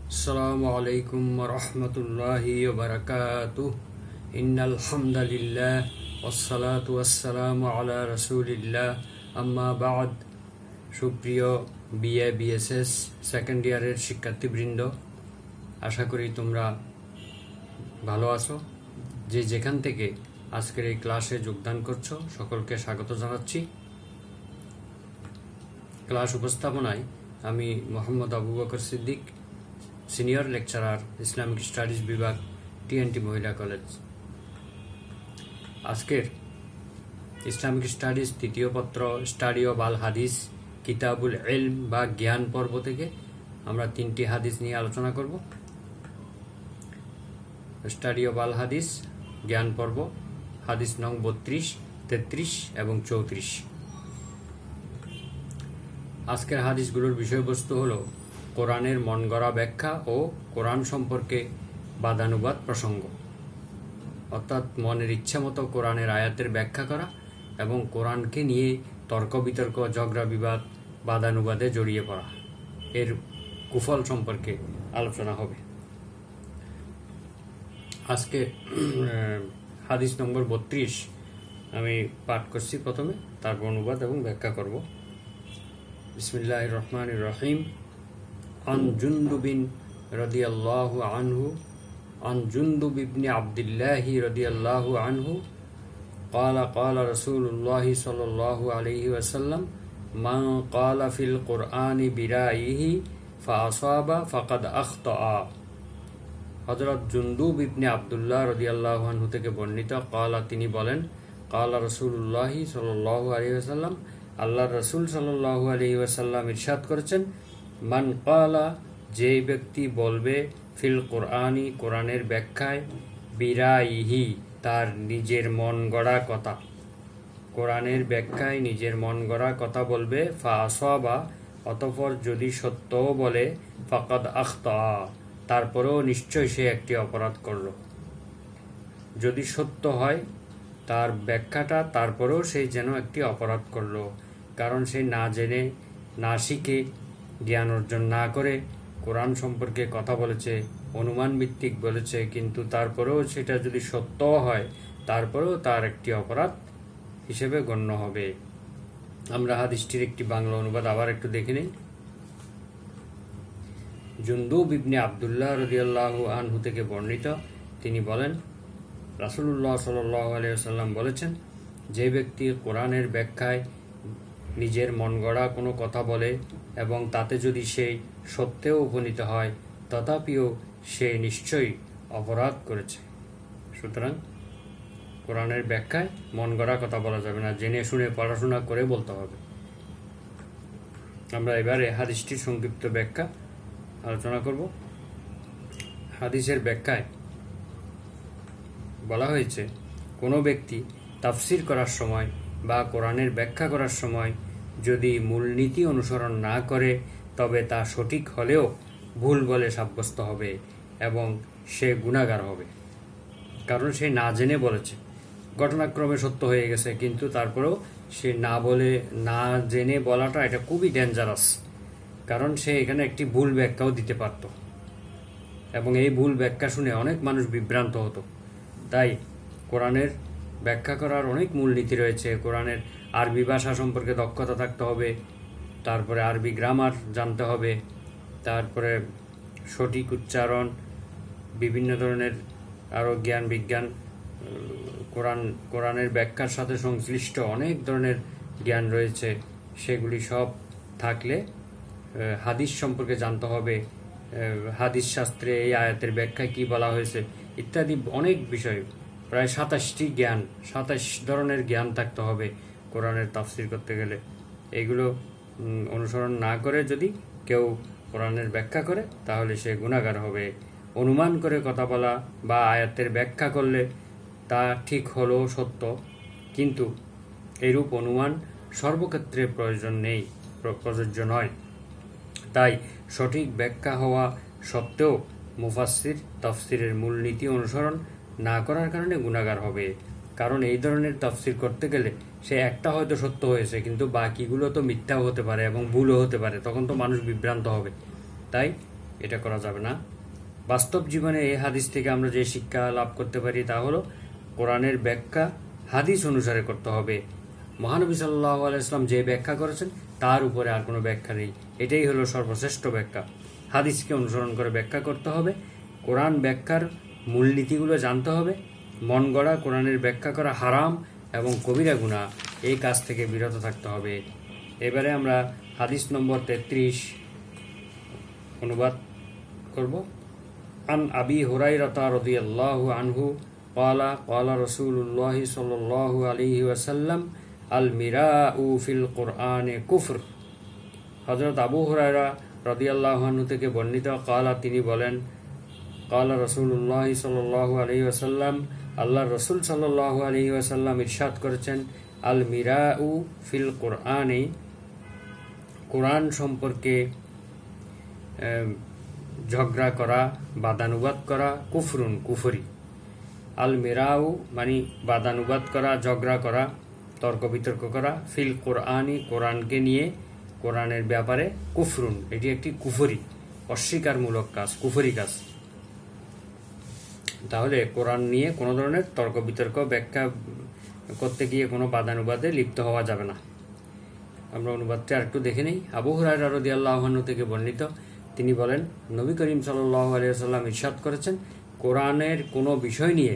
আসসালামু আলাইকুম ওয়া রাহমাতুল্লাহি ওয়া বারাকাতুহু। ইন্নাল হামদালিল্লাহ ওয়াসসালাতু ওয়াসসালামু আলা রাসূলিল্লাহ, আম্মা বা'দ। সুপ্রিয় বিএ বিএসএস সেকেন্ড ইয়ারের শিক্ষার্থীবৃন্দ, আশা করি তোমরা ভালো আছো। যে যেখান থেকে আজকের এই ক্লাসে যোগদান করছো সকলকে স্বাগত জানাচ্ছি। ক্লাস উপস্থাপনায় আমি Mohammad Abu Bakar Siddique, senior lecturer, Islamic studies বিভাগ, টিএনটি মহিলা কলেজ। আজকের ইসলামিক স্টাডিজ তৃতীয় পত্র স্টাডি অব আল হাদিস কিতাবুল ইলম বা জ্ঞান পর্ব থেকে আমরা 3টি হাদিস নিয়ে আলোচনা করব। স্টাডি অব আল হাদিস জ্ঞান পর্ব, হাদিস নং 32, 33 এবং 34। আজকের হাদিসগুলোর বিষয়বস্তু হলো কোরআনের মন গড়া ব্যাখ্যা ও কোরআন সম্পর্কে বাদানুবাদ প্রসঙ্গ, অর্থাৎ মনের ইচ্ছা মতো কোরআনের আয়াতের ব্যাখ্যা করা এবং কোরআনকে নিয়ে তর্ক বিতর্ক, ঝগড়া বিবাদ, বাদানুবাদে জড়িয়ে পড়া, এর কুফল সম্পর্কে আলোচনা হবে। আজকে হাদিস নম্বর 32 আমি পাঠ করছি প্রথমে, তারপর অনুবাদ এবং ব্যাখ্যা করব। বিসমিল্লাহির রহমানির রহিম। আন জুনদুবিন রাদিয়াল্লাহু আনহু আন জুনদুব ইবনে আব্দুল্লাহ রাদিয়াল্লাহু আনহু قال قال رسول الله صلى الله عليه وسلم من قال في القرآن برأيه فأصاب فقد أخطأ। হযরত জুনদুব ইবনে আব্দুল্লাহ রাদিয়াল্লাহু আনহু থেকে বর্ণিত, قال তিনি বলেন, قال রাসূলুল্লাহ সাল্লাল্লাহু আলাইহি ওয়াসাল্লাম, আল্লাহর রাসূল সাল্লাল্লাহু আলাইহি ওয়াসাল্লাম ইরশাদ করেছেন, মান কালা যে ব্যক্তি বলবে, ফিল কোরআনি কোরআনের ব্যাখ্যায়, বিরাইহি তার নিজের মন গড়া কথা, কোরআনের ব্যাখ্যায় নিজের মন গড়া কথা বলবে, ফা আসাবা অতঃপর যদি সত্যও বলে, ফাকাদ আখতা তারপরেও নিশ্চয় সে একটি অপরাধ করল। যদি সত্য হয় তার ব্যাখ্যাটা, তারপরেও সে যেন একটি অপরাধ করল, কারণ সে না জেনে না শিখে জ্ঞান অর্জন না করে কোরআন সম্পর্কে কথা বলেছে, অনুমান ভিত্তিক বলেছে, কিন্তু তারপরেও সেটা যদি সত্যও হয় তারপরেও তার একটি অপরাধ হিসেবে গণ্য হবে। আমরা হাদিসটির একটি বাংলা অনুবাদ আবার একটু দেখে নিই। জুনদুব ইবনে আব্দুল্লাহ রাদিয়াল্লাহু আনহু থেকে বর্ণিত, তিনি বলেন, রাসূলুল্লাহ সাল্লাল্লাহু আলাইহি ওয়াসাল্লাম বলেছেন, যে ব্যক্তি কোরআনের ব্যাখ্যায় নিজের মন গড়া কোনো কথা বলে এবং তাতে যদি সে সত্যেও উপনীত হয়, তথাপিও সে নিশ্চয়ই অপরাধ করেছে। সুতরাং কোরআনের ব্যাখ্যায় মন গড়া কথা বলা যাবে না, জেনে শুনে পড়াশোনা করে বলতে হবে। আমরা এবারে হাদিসটির সংক্ষিপ্ত ব্যাখ্যা আলোচনা করব। হাদিসের ব্যাখ্যায় বলা হয়েছে, কোনো ব্যক্তি তাফসির করার সময় বা কোরআনের ব্যাখ্যা করার সময় যদি মূলনীতি অনুসরণ না করে তবে তা সঠিক হলেও ভুল বলে সাব্যস্ত হবে এবং সে গুনাহগার হবে, কারণ সে না জেনে বলেছে। ঘটনাক্রমে সত্য হয়ে গেছে, কিন্তু তারপরেও সে না বলে না জেনে বলাটা এটা খুবই ডেঞ্জারাস, কারণ সে এখানে একটি ভুল ব্যাখ্যাও দিতে পারত এবং এই ভুল ব্যাখ্যা শুনে অনেক মানুষ বিভ্রান্ত হতো। তাই কোরআনের ব্যাখ্যা করার অনেক মূলনীতি রয়েছে। কোরআনের আরবি ভাষা সম্পর্কে দক্ষতা থাকতে হবে, তারপরে আরবি গ্রামার জানতে হবে, তারপরে সঠিক উচ্চারণ, বিভিন্ন ধরনের আরও জ্ঞান বিজ্ঞান, কোরআনের ব্যাখ্যার সাথে সংশ্লিষ্ট অনেক ধরনের জ্ঞান রয়েছে, সেগুলি সব থাকলে হাদিস সম্পর্কে জানতে হবে, হাদিস শাস্ত্রে এই আয়াতের ব্যাখ্যায় কী বলা হয়েছে ইত্যাদি অনেক বিষয়, প্রায় 27 ধরনের জ্ঞান থাকতে হবে কোরআনের তাফসির করতে গেলে। এগুলো অনুসরণ না করে যদি কেউ কোরআনের ব্যাখ্যা করে তাহলে সে গুনাহগার হবে। অনুমান করে কথা বলা বা আয়াতের ব্যাখ্যা করলে তা ঠিক হলো সত্য, কিন্তু এরূপ অনুমান সর্বক্ষেত্রে প্রযোজ্য নয়। তাই সঠিক ব্যাখ্যা হওয়া সত্ত্বেও মুফাসসির তাফসিরের মূলনীতি অনুসরণ না করার কারণে গুনাহগার হবে। কারণ এই ধরনের তাফসির করতে গেলে সে একটা হয়তো সত্য হয়েছে, কিন্তু বাকিগুলো তো মিথ্যাও হতে পারে এবং ভুলও হতে পারে, তখন তো মানুষ বিভ্রান্ত হবে। তাই এটা করা যাবে না। বাস্তব জীবনে এই হাদিস থেকে আমরা যে শিক্ষা লাভ করতে পারি তা হলো কোরআনের ব্যাখ্যা হাদিস অনুসারে করতে হবে। মহানবী সাল্লাল্লাহু আলাইহি ওয়াসাল্লাম যে ব্যাখ্যা করেছেন তার উপরে আর কোনো ব্যাখ্যা নেই, এটাই হলো সর্বশ্রেষ্ঠ ব্যাখ্যা। হাদিসকে অনুসরণ করে ব্যাখ্যা করতে হবে, কোরআন ব্যাখ্যার মূলনীতিগুলো জানতে হবে। মন গড়া কোরআনের ব্যাখ্যা করা হারাম এবং কবিরা গুনাহ, এই কাজ থেকে বিরত থাকতে হবে। এবারে আমরা হাদিস নম্বর 33 অনুবাদ করব। আন আবি হুরায়রা রাদিয়াল্লাহু আনহু ক্বালা ক্বালা রাসূলুল্লাহ সাল্লাল্লাহু আলাইহি ওয়াসাল্লাম আল মিরাউ ফিল কুরআনে কুফর। হযরত আবু হুরায়রা রাদিয়াল্লাহু আনহু থেকে বর্ণিত, ক্বালা তিনি বলেন, ক্বালা রাসূলুল্লাহ সাল্লাল্লাহু আলাইহি ওয়াসাল্লাম, আল্লাহর রাসূল সাল্লাল্লাহু আলাইহি ওয়াসাল্লাম ইরশাদ করেছেন, আল মিরাউ ফিল কুরআনে, কোরআন সম্পর্কে ঝগড়া করা, বাদানুবাদ করা, কুফরুন কুফরি। আল মিরাউ মানে বাদানুবাদ করা, ঝগড়া করা, তর্ক বিতর্ক করা, ফিল কোরআনি কোরআনকে নিয়ে, কোরআনের ব্যাপারে, কুফরুন এটি একটি কুফরি, অস্বীকারমূলক কাজ, কুফরি কাজ। তাহলে কোরআন নিয়ে কোনো ধরনের তর্ক বিতর্ক ব্যাখ্যা করতে গিয়ে কোনো বাদানুবাদে লিপ্ত হওয়া যাবে না। আমরা অনুবাদটা আরেকটু দেখে নেই। আবু হুরায়রা রাদিয়াল্লাহু আনহু থেকে বর্ণিত, তিনি বলেন, নবী করিম সাল্লাল্লাহু আলাইহি ওয়াসাল্লাম ইরশাদ করেছেন, কোরআনের কোনো বিষয় নিয়ে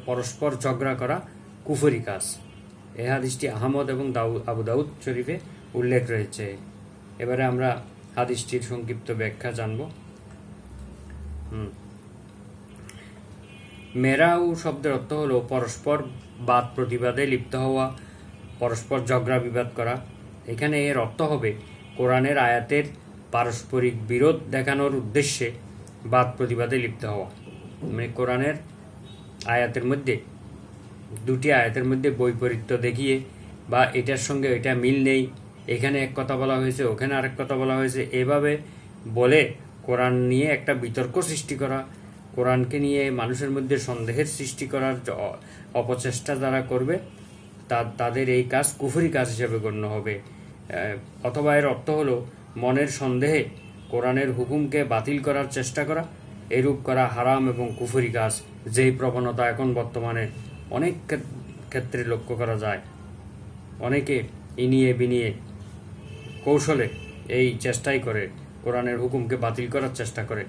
পরস্পর ঝগড়া করা কুফরি কাজ। এই হাদিসটি আহমদ এবং আবু দাউদ শরীফে উল্লেখ রয়েছে। এবারে আমরা হাদিসটির সংক্ষিপ্ত ব্যাখ্যা জানব। মেরাউ শব্দের অর্থ হলো পরস্পর বাদ প্রতিবাদে লিপ্ত হওয়া, পরস্পর ঝগড়া বিবাদ করা। এখানে এর অর্থ হবে কোরআনের আয়াতের পারস্পরিক বিরোধ দেখানোর উদ্দেশ্যে বাদ প্রতিবাদে লিপ্ত হওয়া। মানে কোরআনের আয়াতের মধ্যে, দুটি আয়াতের মধ্যে বৈপরীত্য দেখিয়ে বা এটার সঙ্গে এটা মিল নেই, এখানে এক কথা বলা হয়েছে ওখানে আরেক কথা বলা হয়েছে, এভাবে বলে কোরআন নিয়ে একটা বিতর্ক সৃষ্টি করা, কোরআনকে নিয়ে মানুষের মধ্যে সন্দেহের সৃষ্টি করার অপচেষ্টা যারা করবে তাদের এই কাজ কুফরি কাজ হিসেবে গণ্য হবে। অথবা এর অর্থ হলো মনের সন্দেহে কোরআনের হুকুমকে বাতিল করার চেষ্টা করা। এরূপ করা হারাম এবং কুফরি কাজ, যেই প্রবণতা এখন বর্তমানে অনেক ক্ষেত্রে লক্ষ্য করা যায়। অনেকে ইনিয়ে বিনিয়ে কৌশলে এই চেষ্টাই করে, কোরআনের হুকুমকে বাতিল করার চেষ্টা করে।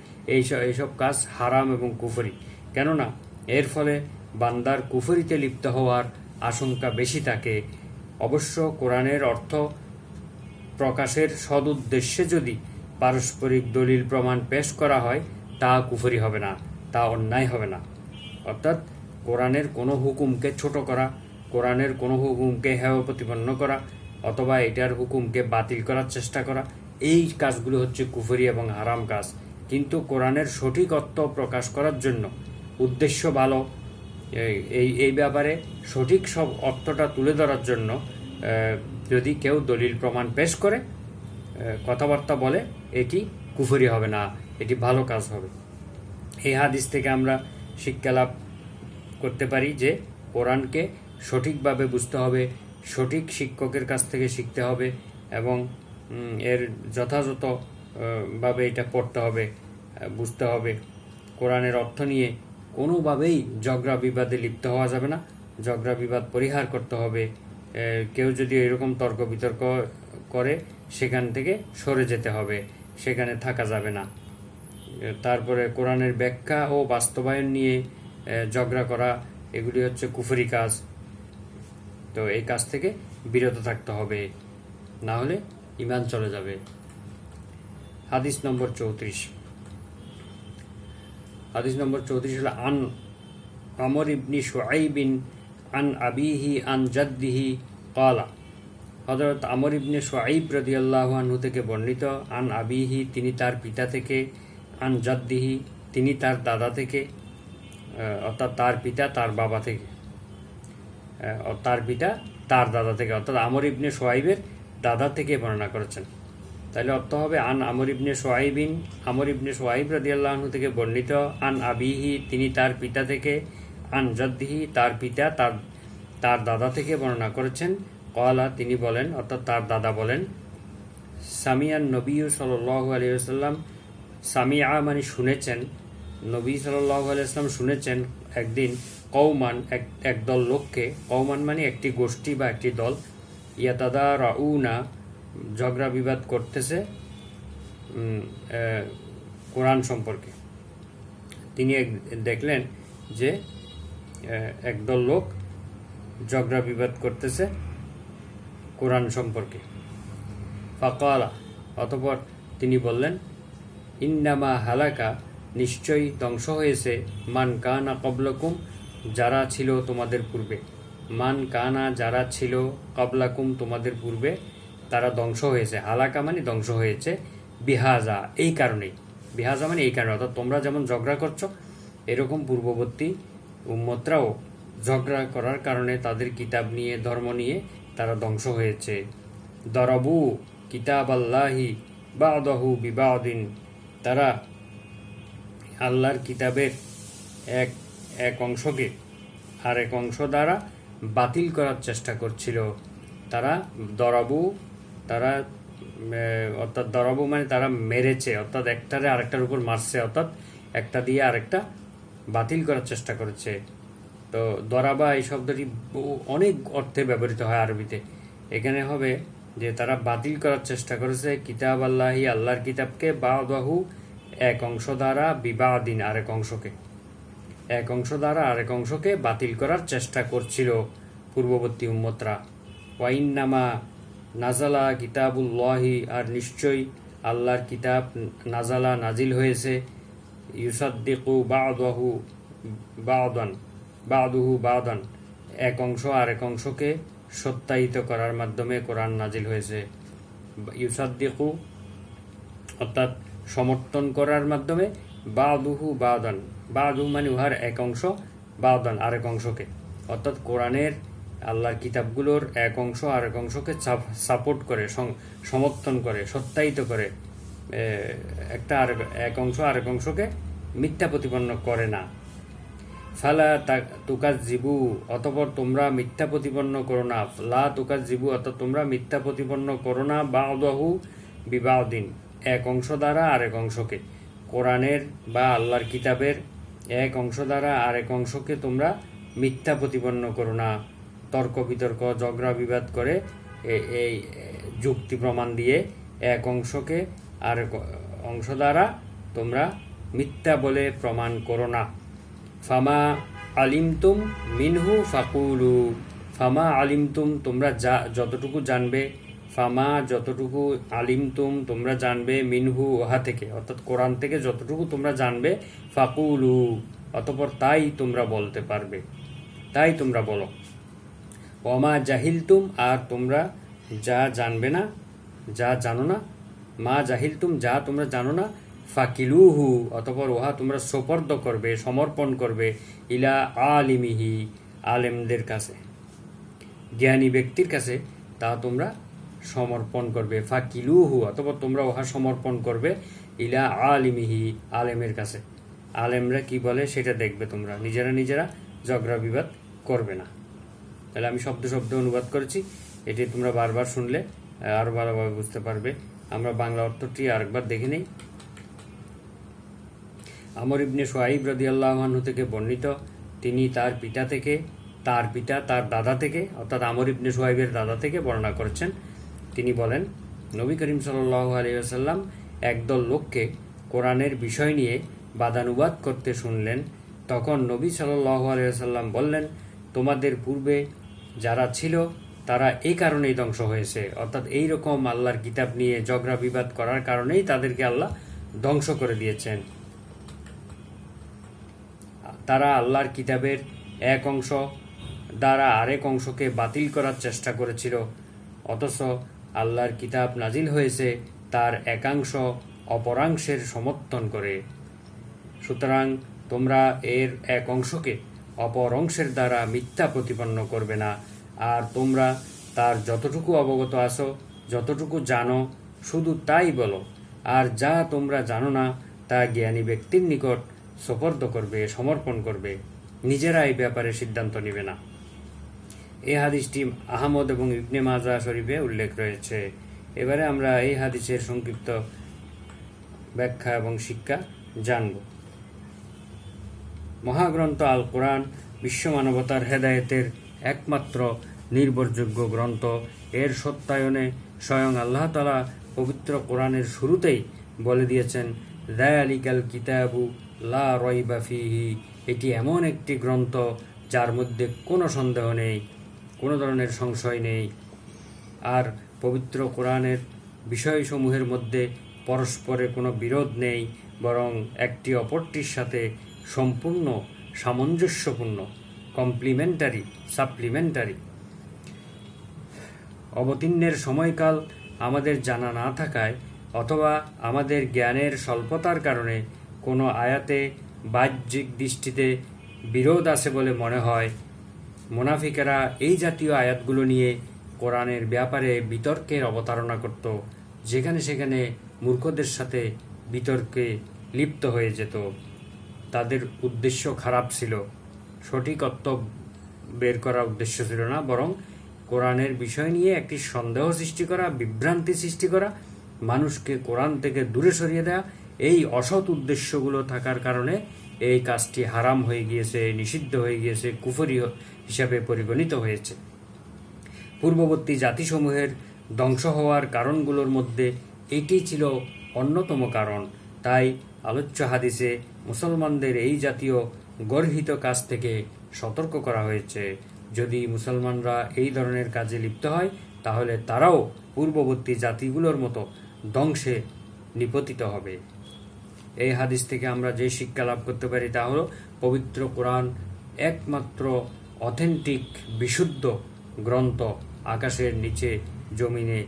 এইসব কাজ হারাম এবং কুফরি, কেননা এর ফলে বান্দার কুফরিতে লিপ্ত হওয়ার আশঙ্কা বেশি থাকে। অবশ্য কোরআনের অর্থ প্রকাশের সদুদ্দেশ্যে যদি পারস্পরিক দলিল প্রমাণ পেশ করা হয় তা কুফরি হবে না, তা অন্যায় হবে না। অর্থাৎ কোরআনের কোনো হুকুমকে ছোট করা, কোরআনের কোনো হুকুমকে হেয় প্রতিপন্ন করা অথবা এটার হুকুমকে বাতিল করার চেষ্টা করা, এই কাজগুলো হচ্ছে কুফরি এবং হারাম কাজ। কিন্তু কোরআনের সঠিক অর্থ প্রকাশ করার জন্য, উদ্দেশ্য ভালো, এই ব্যাপারে সঠিক সব অর্থটা তুলে ধরার জন্য যদি কেউ দলিল প্রমাণ পেশ করে, কথাবার্তা বলে, এটি কুফরি হবে না, এটি ভালো কাজ হবে। এই হাদিস থেকে আমরা শিক্ষা লাভ করতে পারি যে কোরআনকে সঠিকভাবে বুঝতে হবে, সঠিক শিক্ষকের কাছ থেকে শিখতে হবে এবং এর যথাযথভাবে এটা পড়তে হবে, বুঝতে হবে। কোরআনের অর্থ নিয়ে কোনোভাবেই ঝগড়া বিবাদে লিপ্ত হওয়া যাবে না, ঝগড়া বিবাদ পরিহার করতে হবে। কেউ যদি এরকম তর্ক বিতর্ক করে সেখান থেকে সরে যেতে হবে, সেখানে থাকা যাবে না। তারপরে কোরআনের ব্যাখ্যা ও বাস্তবায়ন নিয়ে ঝগড়া করা, এগুলি হচ্ছে কুফরি কাজ। তো এই কাজ থেকে বিরত থাকতে হবে, না হলে ঈমান চলে যাবে। হাদিস নম্বর 34। হাদিস নম্বর 34 হলো আন আমর ইবনি শুআইবিন আন আবিহি আন জাদ্দিহি ক্বালা। হযরত আমর ইবনে শুআইব রাদিয়াল্লাহু আনহু থেকে বর্ণিত, আন আবিহি তিনি তার পিতা থেকে, আন জাদ্দিহি তিনি তার দাদা থেকে, অর্থাৎ তার পিতা তার বাবা থেকে, তার পিতা তার দাদা থেকে, অর্থাৎ আমর ইবনে শুআইবের দাদা থেকে বর্ণনা করেছেন। তাহলে অর্থ হবে আন আমর ইবনে শুআইবিন, আমর ইবনে শুআইব রাদিয়াল্লাহু আনহু থেকে বর্ণিত, আন আবিহি তিনি তার পিতা থেকে, আন জাদ্দিহি, তার পিতা তার দাদা থেকে বর্ণনা করেছেন। ক্বালা, তিনি বলেন, অর্থাৎ তার দাদা বলেন, সামিয়ান নবী সাল্লাল্লাহু আলাইহি ওয়াসাল্লাম, সামিয়া মানে শুনেছেন, নবী সাল্লাল্লাহু আলাইহি ওয়াসাল্লাম শুনেছেন একদিন কওমান একদল লোককে, কওমান মানে একটি গোষ্ঠী বা একটি দল, ইয়াতাদারাউনা ঝগড়া বিবাদ করতেছে কোরআন সম্পর্কে। তিনি দেখলেন যে একদল লোক ঝগড়া বিবাদ করতেছে কোরআন সম্পর্কে। ফাকালা, অতঃপর তিনি বললেন, ইন্নামা হালাকা, নিশ্চয়ই ধ্বংস হয়েছে, মান কানা ক্বাবলাকুম, যারা ছিল তোমাদের পূর্বে। মান কানা, যারা ছিল, ক্বাবলাকুম, তোমাদের পূর্বে, তারা ধ্বংস হয়েছে। হালাকা মানে ধ্বংস হয়েছে, বিহাজা, এই কারণেই। বিহাজা মানে এই কারণে, অর্থাৎ তোমরা যেমন ঝগড়া করছো, এরকম পূর্ববর্তী উম্মতরাও ঝগড়া করার কারণে তাদের কিতাব নিয়ে, ধর্ম নিয়ে তারা ধ্বংস হয়েছে। দরাবু কিতাব আল্লাহি বাদাহু বিবাদিন, তারা আল্লাহর কিতাবের এক অংশকে আরেক অংশ দ্বারা বাতিল করার চেষ্টা করছিল। তারা দরাবু, তারা অর্থাৎ দরাবু মানে তারা মেরেছে, অর্থাৎ একটারে আরেকটার উপর মারছে, অর্থাৎ একটা দিয়ে আরেকটা বাতিল করার চেষ্টা করেছে। তো দরাবা এই শব্দটি অনেক অর্থে ব্যবহৃত হয় আরবিতে। এখানে হবে যে তারা বাতিল করার চেষ্টা করেছে কিতাব আল্লাহি, আল্লাহর কিতাবকে, বাদাহু এক অংশ দ্বারা, বিবাদিন আরেক অংশকে, এক অংশ দ্বারা আরেক অংশকে বাতিল করার চেষ্টা করছিল পূর্ববর্তী উম্মতরা। ওয়াইন্নামা নাজালা কিতাবুল্লাহি, আর নিশ্চয়ই আল্লাহর কিতাব, নাজালা নাজিল হয়েছে, ইউসাদ্দিকু বাদাহু বাদান, বাদুহু বাদান, এক অংশ আরেক অংশকে সত্যায়িত করার মাধ্যমে কোরআন নাজিল হয়েছে। ইউসাদ্দিকু অর্থাৎ সমর্থন করার মাধ্যমে, বাদুহু বাদান, বাদুহু মানে উহার এক অংশ, বাদান আরেক অংশকে, অর্থাৎ কোরআনের আল্লাহর কিতাবগুলোর এক অংশ আরেক অংশকে সাপোর্ট করে, সমর্থন করে, সত্যায়িত করে, এক অংশ আরেক অংশকে মিথ্যা প্রতিপন্ন করে না। ফালা তুকাজ্জিবু, অতঃপর তোমরা মিথ্যা প্রতিপন্ন করো না। লা তুকাজ্জিবু, অর্থাৎ তোমরা মিথ্যা প্রতিপন্ন করো না, বাদাহু বিবাদিন এক অংশ দ্বারা আরেক অংশকে, কোরআনের বা আল্লাহর কিতাবের এক অংশ দ্বারা আরেক অংশকে তোমরা মিথ্যা প্রতিপন্ন করো না। তর্ক বিতর্ক, ঝগড়া বিবাদ করে, এই যুক্তি প্রমাণ দিয়ে এক অংশকে আরেক অংশ দ্বারা তোমরা মিথ্যা বলে প্রমাণ করো না। ফামা আলিমতুম মিনহু ফাকুলু, ফামা আলিমতুম, তোমরা যতটুকু জানবে, ফামা যতটুকু, আলিমতুম তোমরা জানবে, মিনহু ওহা থেকে, অর্থাৎ কোরআন থেকে যতটুকু তোমরা জানবে, ফাকুলু অতঃপর তাই তোমরা বলতে পারবে, তাই তোমরা বলো। ওমা জাহিলতুম, আর তোমরা যা জানবে না, যা জানো না, মা জাহিলতুম যা তোমরা জানো না, ফাকিলুহু অতঃপর উহা তোমরা সোপর্দ করবে, সমর্পণ করবে, ইলা আলিমিহি আলেমদের কাছে, জ্ঞানী ব্যক্তির কাছে তা তোমরা সমর্পণ করবে। ফাকিলুহু অতঃপর তোমরা উহা সমর্পণ করবে, ইলা আলিমিহি আলেমের কাছে। আলেমরা কি বলে সেটা দেখবে, তোমরা নিজেরা ঝগড়া বিবাদ করবে না। তাহলে আমি শব্দ শব্দ অনুবাদ করেছি, এটি তোমরা বারবার শুনলে আরো ভালোভাবে বুঝতে পারবে। আমরা বাংলা অর্থটি আরেকবার দেখে নেই। আমর ইবনে শুআইব রাদিয়াল্লাহু আনহু থেকে বর্ণিত, তিনি তার পিতা তার দাদা থেকে, অর্থাৎ আমর ইবনে শুআইবের দাদা থেকে বর্ণনা করেছেন। তিনি বলেন, নবী করিম সাল্লাল্লাহু আলাইহি ওয়াসাল্লাম একদল লোককে কোরআনের বিষয় নিয়ে বাদানুবাদ করতে শুনলেন। তখন নবী সাল্লাল্লাহু আলাইহি ওয়াসাল্লাম বললেন, তোমাদের পূর্বে যারা ছিল তারা এই কারণেই ধ্বংস হয়েছে, অর্থাৎ এই রকম আল্লাহর কিতাব নিয়ে ঝগড়া বিবাদ করার কারণেই তাদেরকে আল্লাহ ধ্বংস করে দিয়েছেন। তারা আল্লাহর কিতাবের এক অংশ দ্বারা আরেক অংশকে বাতিল করার চেষ্টা করেছিল, অথচ আল্লাহর কিতাব নাজিল হয়েছে তার একাংশ অপরাংশের সমর্থন করে। সুতরাং তোমরা এর এক অংশকে অপর অংশের দ্বারা মিথ্যা প্রতিপন্ন করবে না, আর তোমরা তার যতটুকু অবগত আছো, যতটুকু জানো, শুধু তাই বলো, আর যা তোমরা জানো না তা জ্ঞানী ব্যক্তির নিকট সোপর্দ করবে, সমর্পণ করবে। নিজেরা এই ব্যাপারে সিদ্ধান্ত নেবে না। এই হাদিসটি আহমদ এবং ইবনে মাজা শরীফে উল্লেখ রয়েছে। এবারে আমরা এই হাদিসের সংক্ষিপ্ত ব্যাখ্যা এবং শিক্ষা জানব। মহাগ্রন্থ আল কোরআন বিশ্ব মানবতার হেদায়েতের একমাত্র নির্ভরযোগ্য গ্রন্থ। এর সত্যায়নে স্বয়ং আল্লাহ তাআলা পবিত্র কোরআনের শুরুতেই বলে দিয়েছেন, যালিকাল কিতাবু লা রাইবা ফিহি, এটি এমন একটি গ্রন্থ যার মধ্যে কোনো সন্দেহ নেই, কোনো ধরনের সংশয় নেই। আর পবিত্র কোরআনের বিষয়সমূহের মধ্যে পরস্পরে কোনো বিরোধ নেই, বরং একটি অপরটির সাথে সম্পূর্ণ সামঞ্জস্যপূর্ণ, কমপ্লিমেন্টারি, সাপ্লিমেন্টারি। অবতীর্ণের সময়কাল আমাদের জানা না থাকায় অথবা আমাদের জ্ঞানের স্বল্পতার কারণে কোনো আয়াতে বাহ্যিক দৃষ্টিতে বিরোধ আছে বলে মনে হয়, মুনাফিকেরা এই জাতীয় আয়াতগুলো নিয়ে কোরআনের ব্যাপারে বিতর্কের অবতারণা করত, যেখানে সেখানে মূর্খদের সাথে বিতর্কে লিপ্ত হয়ে যেত। তাদের উদ্দেশ্য খারাপ ছিল, সঠিক অর্থ বের করার উদ্দেশ্য ছিল না, বরং কোরআনের বিষয় নিয়ে একটি সন্দেহ সৃষ্টি করা, বিভ্রান্তি সৃষ্টি করা, মানুষকে কোরআন থেকে দূরে সরিয়ে দেওয়া। এই অসৎ উদ্দেশ্যগুলো থাকার কারণে এই কাজটি হারাম হয়ে গিয়েছে, নিষিদ্ধ হয়ে গিয়েছে, কুফরি হিসাবে পরিগণিত হয়েছে। পূর্ববর্তী জাতিসমূহের ধ্বংস হওয়ার কারণগুলোর মধ্যে এটি ছিল অন্যতম কারণ। তাই আলোচ্য হাদিসে মুসলমানদের এই জাতীয় গর্হিত কাজ থেকে সতর্ক করা হয়েছে। যদি মুসলমানরা এই ধরনের কাজে লিপ্ত হয়, তাহলে তারাও পূর্ববর্তী জাতিগুলোর মতো ধ্বংসে নিপতিত হবে। এই হাদিস থেকে আমরা যে শিক্ষা লাভ করতে পারি তা হলো, পবিত্র কোরআন একমাত্র অথেন্টিক বিশুদ্ধ গ্রন্থ। আকাশের নিচে জমিনে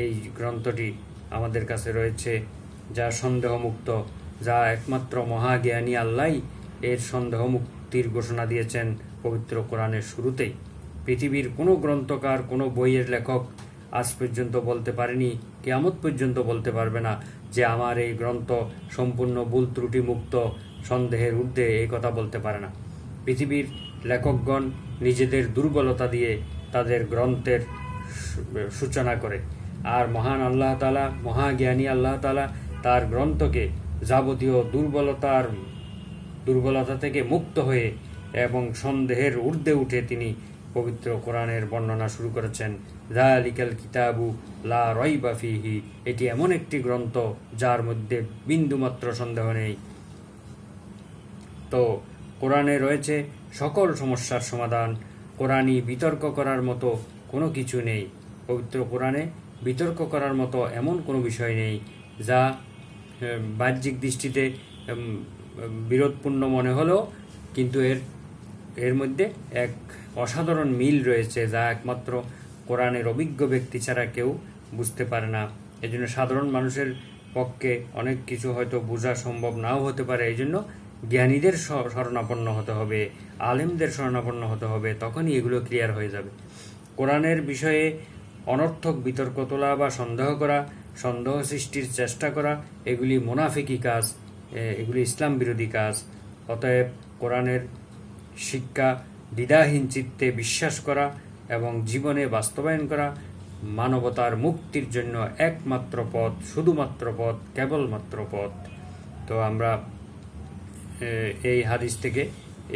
এই গ্রন্থটি আমাদের কাছে রয়েছে, যা সন্দেহমুক্ত, যা একমাত্র মহাজ্ঞানী আল্লাহ এর সন্দেহ মুক্তির ঘোষণা দিয়েছেন পবিত্র কোরআনের শুরুতেই। পৃথিবীর কোনো গ্রন্থকার, কোনো বইয়ের লেখক আজ পর্যন্ত বলতে পারেনি, কিয়ামত পর্যন্ত বলতে পারবে না যে আমার এই গ্রন্থ সম্পূর্ণ ভুল ত্রুটি মুক্ত, সন্দেহের ঊর্ধ্বে, এই কথা বলতে পারে না। পৃথিবীর লেখকগণ নিজেদের দুর্বলতা দিয়ে তাদের গ্রন্থের সূচনা করে, আর মহান আল্লাহ তাআলা, মহাজ্ঞানী আল্লাহ তাআলা তার গ্রন্থকে যাবতীয় দুর্বলতা থেকে মুক্ত হয়ে এবং সন্দেহের ঊর্ধ্বে উঠে তিনি পবিত্র কোরআনের বর্ণনা শুরু করেছেন। যালিকাল কিতাবু লা রাইবা ফিহি, এটি এমন একটি গ্রন্থ যার মধ্যে বিন্দুমাত্র সন্দেহ নেই। তো কোরআনে রয়েছে সকল সমস্যার সমাধান। কোরআনই বিতর্ক করার মতো কোনো কিছু নেই। পবিত্র কোরআনে বিতর্ক করার মতো এমন কোনো বিষয় নেই যা বাহ্যিক দৃষ্টিতে বিরোধপূর্ণ মনে হলেও কিন্তু এর মধ্যে এক অসাধারণ মিল রয়েছে, যা একমাত্র কোরআনের অভিজ্ঞ ব্যক্তি ছাড়া কেউ বুঝতে পারে না। এই জন্য সাধারণ মানুষের পক্ষে অনেক কিছু হয়তো বোঝা সম্ভব নাও হতে পারে। এই জন্য জ্ঞানীদের শরণাপন্ন হতে হবে, আলেমদের শরণাপন্ন হতে হবে, তখনই এগুলো ক্লিয়ার হয়ে যাবে। কোরআনের বিষয়ে অনর্থক বিতর্ক তোলা বা সন্দেহ করা, সন্দেহ সৃষ্টির চেষ্টা করা, এগুলি মুনাফিকি কাজ, এগুলি ইসলাম বিরোধী কাজ। অতএব কোরআনের শিক্ষা দ্বিধাহীন চিত্তে বিশ্বাস করা এবং জীবনে বাস্তবায়ন করা মানবতার মুক্তির জন্য একমাত্র পথ, শুধুমাত্র পথ, কেবলমাত্র পথ। তো আমরা এই হাদিস থেকে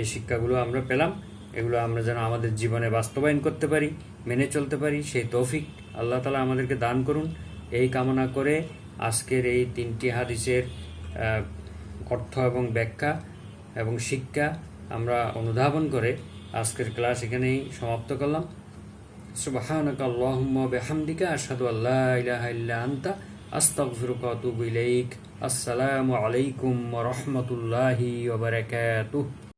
এই শিক্ষাগুলো আমরা পেলাম। এগুলো আমরা যেন আমাদের জীবনে বাস্তবায়ন করতে পারি, মেনে চলতে পারি, সেই তৌফিক আল্লাহ তাআলা আমাদেরকে দান করুন। এই কামনা করে আজকের এই 3টি হাদিসের অর্থ এবং ব্যাখ্যা এবং শিক্ষা আমরা অনুধাবন করে আজকের ক্লাস এখানেই সমাপ্ত করলাম। সুবহানাকা আল্লাহুম্মা বিহামদিকা আশহাদু আল্লা ইলাহা ইল্লা আনতা আস্তাগফিরুকা ওয়া আতুবু ইলাইক। আসসালামু আলাইকুম ওয়া রাহমাতুল্লাহি ওয়া বারাকাতুহু।